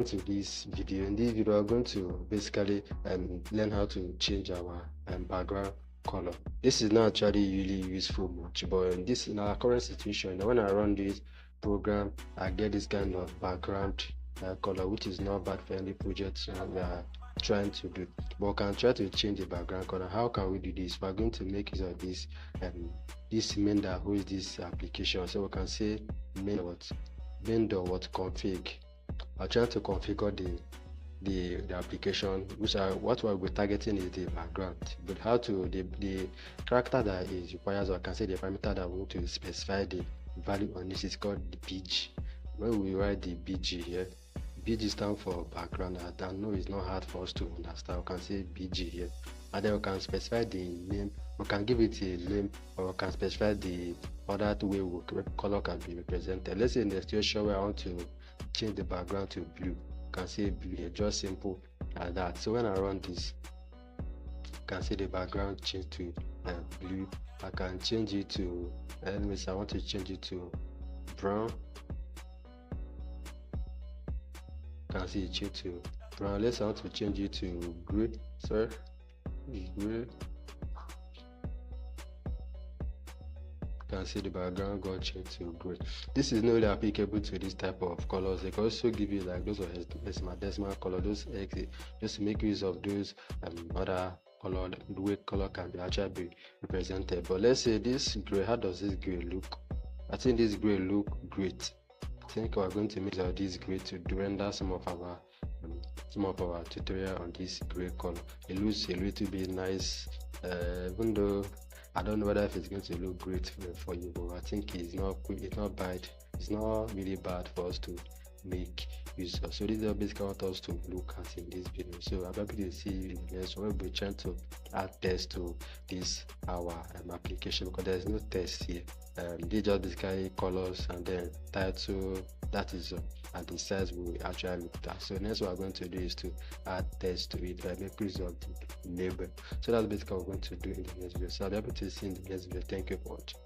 To this video. In this video, we're going to basically learn how to change our background color. This is not actually really useful much, but in our current situation, when I run this program, I get this kind of background color, which is not bad for any project we are trying to do. But we can try to change the background color. How can we do this? We're going to make use of this this main that holds this application. So we can say main.config. I'll try to configure the application, which what we'll be targeting is the background, but how to the character that is required, or I can say the parameter that we want to specify the value on this is called the bg. When we write the bg here, bg stands for background. I know it's not hard for us to understand. We can say bg here, and then we can specify the name. We can give it a name, or we can specify the other way color can be represented. Let's say in the situation where I want to change the background to blue, you can say blue here, just simple like that. So when I run this, you can see the background change to blue. I can change it to anyways, I want to change it to brown. You can see it change to brown. Let's want to change it to gray. Sorry, gray. Can see the background got changed to gray. This is not really applicable to this type of colors. They can also give you like those decimal color, those Ezee, just to make use of those other color, the way color can be actually be represented. But let's say this gray, how does this gray look? I think this gray look great. I think we're going to make use of this gray to render some of our tutorial on this gray color. It looks a little bit nice, even though I don't know whether if it's going to look great for you, but I think it's not bad. It's not really bad for us to make use of. So this is basically what us to look at in this video. So I'm happy to see you in the next one. We'll be trying to add text to this our application, because there's no text here. They just basically colors and then title, that is and the size we actually looked at. So next what we're going to do is to add text to it, make use of the label. So that's basically what we're going to do in the next video. So I'll be able to see in the next video. Thank you for watching.